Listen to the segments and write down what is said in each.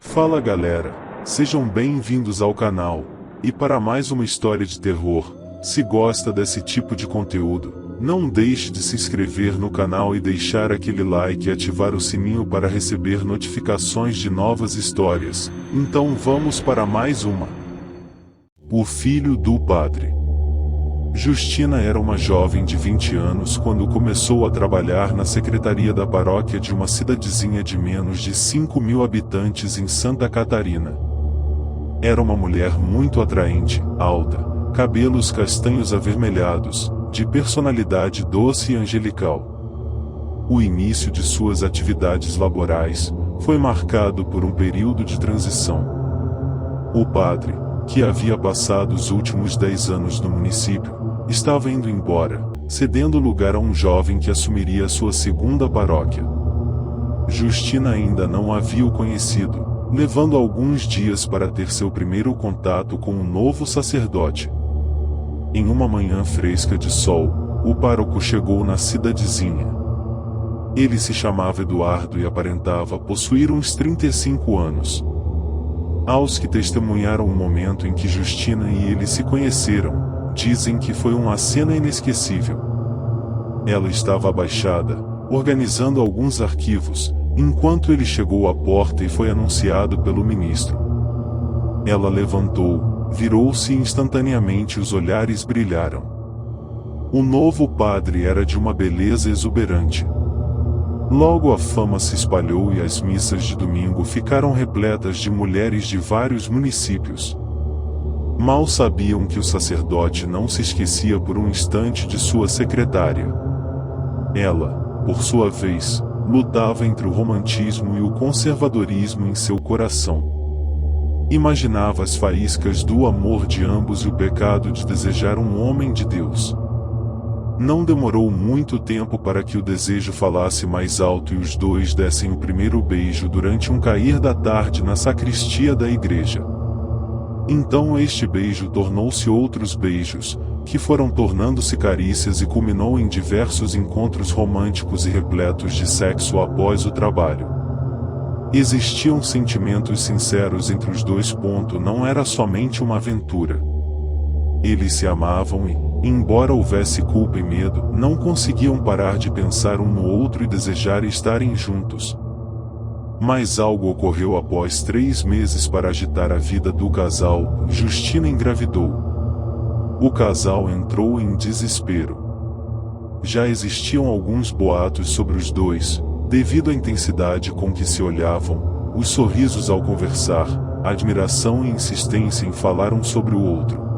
Fala galera, sejam bem-vindos ao canal, e para mais uma história de terror. Se gosta desse tipo de conteúdo, não deixe de se inscrever no canal e deixar aquele like e ativar o sininho para receber notificações de novas histórias. Então vamos para mais uma. O filho do padre. Justina era uma jovem de 20 anos quando começou a trabalhar na secretaria da paróquia de uma cidadezinha de menos de 5.000 habitantes em Santa Catarina. Era uma mulher muito atraente, alta, cabelos castanhos avermelhados, de personalidade doce e angelical. O início de suas atividades laborais foi marcado por um período de transição. O padre, que havia passado os últimos 10 anos no município, estava indo embora, cedendo lugar a um jovem que assumiria sua segunda paróquia. Justina ainda não havia o conhecido, levando alguns dias para ter seu primeiro contato com um novo sacerdote. Em uma manhã fresca de sol, o pároco chegou na cidadezinha. Ele se chamava Eduardo e aparentava possuir uns 35 anos. Aos que testemunharam o momento em que Justina e ele se conheceram, dizem que foi uma cena inesquecível. Ela estava abaixada, organizando alguns arquivos, enquanto ele chegou à porta e foi anunciado pelo ministro. Ela levantou, virou-se e instantaneamente os olhares brilharam. O novo padre era de uma beleza exuberante. Logo a fama se espalhou e as missas de domingo ficaram repletas de mulheres de vários municípios. Mal sabiam que o sacerdote não se esquecia por um instante de sua secretária. Ela, por sua vez, lutava entre o romantismo e o conservadorismo em seu coração. Imaginava as faíscas do amor de ambos e o pecado de desejar um homem de Deus. Não demorou muito tempo para que o desejo falasse mais alto e os dois dessem o primeiro beijo durante um cair da tarde na sacristia da igreja. Então este beijo tornou-se outros beijos, que foram tornando-se carícias e culminou em diversos encontros românticos e repletos de sexo após o trabalho. Existiam sentimentos sinceros entre os dois. Não era somente uma aventura. Eles se amavam e, embora houvesse culpa e medo, não conseguiam parar de pensar um no outro e desejar estarem juntos. Mas algo ocorreu após 3 meses para agitar a vida do casal. Justina engravidou. O casal entrou em desespero. Já existiam alguns boatos sobre os dois, devido à intensidade com que se olhavam, os sorrisos ao conversar, a admiração e insistência em falar um sobre o outro.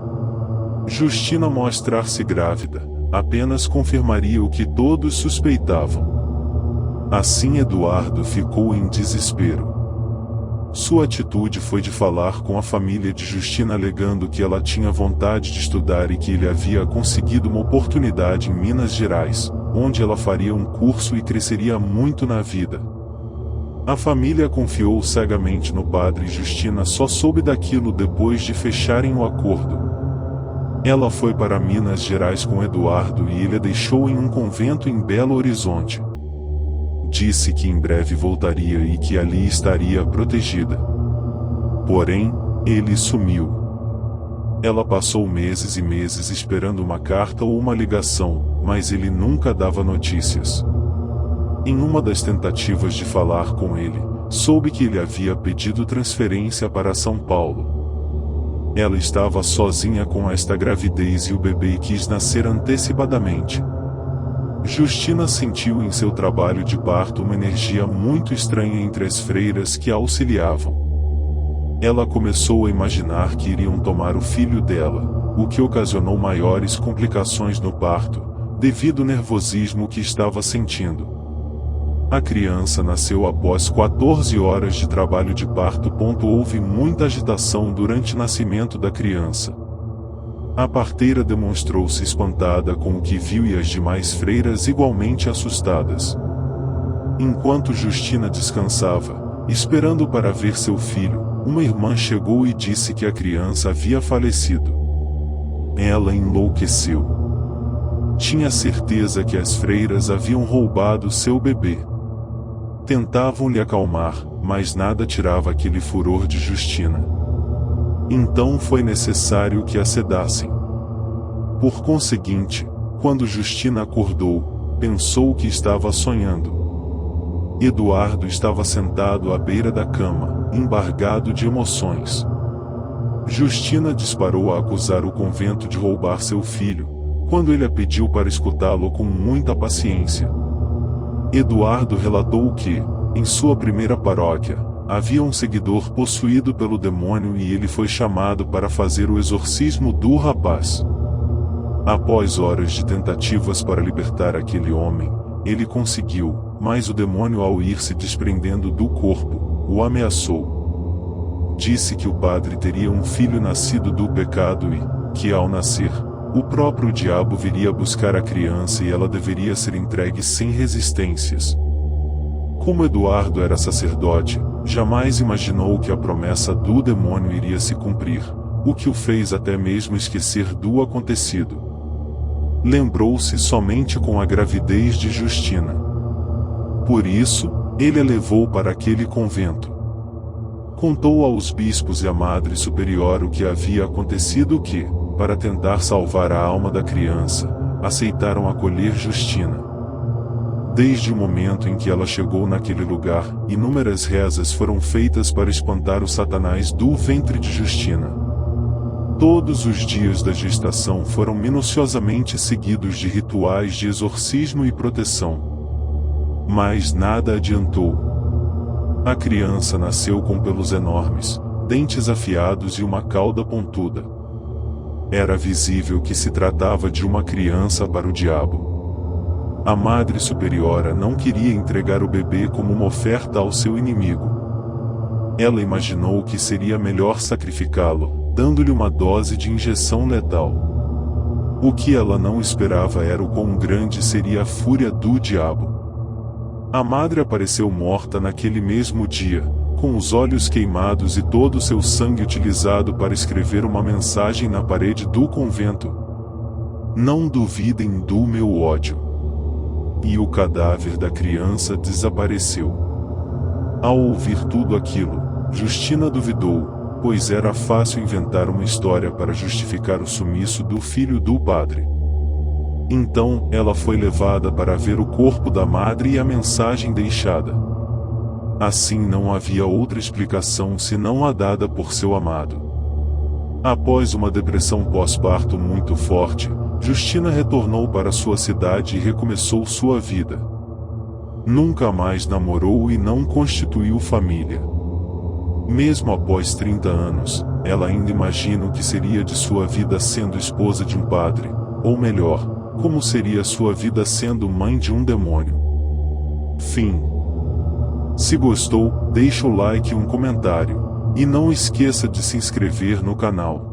Justina mostrar-se grávida apenas confirmaria o que todos suspeitavam. Assim Eduardo ficou em desespero. Sua atitude foi de falar com a família de Justina alegando que ela tinha vontade de estudar e que ele havia conseguido uma oportunidade em Minas Gerais, onde ela faria um curso e cresceria muito na vida. A família confiou cegamente no padre e Justina só soube daquilo depois de fecharem o acordo. Ela foi para Minas Gerais com Eduardo e ele a deixou em um convento em Belo Horizonte. Disse que em breve voltaria e que ali estaria protegida. Porém, ele sumiu. Ela passou meses e meses esperando uma carta ou uma ligação, mas ele nunca dava notícias. Em uma das tentativas de falar com ele, soube que ele havia pedido transferência para São Paulo. Ela estava sozinha com esta gravidez e o bebê quis nascer antecipadamente. Justina sentiu em seu trabalho de parto uma energia muito estranha entre as freiras que a auxiliavam. Ela começou a imaginar que iriam tomar o filho dela, o que ocasionou maiores complicações no parto, devido ao nervosismo que estava sentindo. A criança nasceu após 14 horas de trabalho de parto. Houve muita agitação durante o nascimento da criança. A parteira demonstrou-se espantada com o que viu e as demais freiras igualmente assustadas. Enquanto Justina descansava, esperando para ver seu filho, uma irmã chegou e disse que a criança havia falecido. Ela enlouqueceu. Tinha certeza que as freiras haviam roubado seu bebê. Tentavam lhe acalmar, mas nada tirava aquele furor de Justina. Então foi necessário que a sedassem. Por conseguinte, quando Justina acordou, pensou que estava sonhando. Eduardo estava sentado à beira da cama, embargado de emoções. Justina disparou a acusar o convento de roubar seu filho, quando ele a pediu para escutá-lo com muita paciência. Eduardo relatou que, em sua primeira paróquia, havia um seguidor possuído pelo demônio e ele foi chamado para fazer o exorcismo do rapaz. Após horas de tentativas para libertar aquele homem, ele conseguiu, mas o demônio, ao ir se desprendendo do corpo, o ameaçou. Disse que o padre teria um filho nascido do pecado e, que ao nascer, o próprio diabo viria buscar a criança e ela deveria ser entregue sem resistências. Como Eduardo era sacerdote, jamais imaginou que a promessa do demônio iria se cumprir, o que o fez até mesmo esquecer do acontecido. Lembrou-se somente com a gravidez de Justina. Por isso, ele a levou para aquele convento. Contou aos bispos e à madre superior o que havia acontecido que, para tentar salvar a alma da criança, aceitaram acolher Justina. Desde o momento em que ela chegou naquele lugar, inúmeras rezas foram feitas para espantar o Satanás do ventre de Justina. Todos os dias da gestação foram minuciosamente seguidos de rituais de exorcismo e proteção. Mas nada adiantou. A criança nasceu com pelos enormes, dentes afiados e uma cauda pontuda. Era visível que se tratava de uma criança para o diabo. A Madre Superiora não queria entregar o bebê como uma oferta ao seu inimigo. Ela imaginou que seria melhor sacrificá-lo, dando-lhe uma dose de injeção letal. O que ela não esperava era o quão grande seria a fúria do diabo. A madre apareceu morta naquele mesmo dia, com os olhos queimados e todo o seu sangue utilizado para escrever uma mensagem na parede do convento. Não duvidem do meu ódio. E o cadáver da criança desapareceu. Ao ouvir tudo aquilo, Justina duvidou, pois era fácil inventar uma história para justificar o sumiço do filho do padre. Então, ela foi levada para ver o corpo da madre e a mensagem deixada. Assim não havia outra explicação senão a dada por seu amado. Após uma depressão pós-parto muito forte, Justina retornou para sua cidade e recomeçou sua vida. Nunca mais namorou e não constituiu família. Mesmo após 30 anos, ela ainda imagina o que seria de sua vida sendo esposa de um padre, ou melhor, como seria sua vida sendo mãe de um demônio. Fim. Se gostou, deixa o like e um comentário, e não esqueça de se inscrever no canal.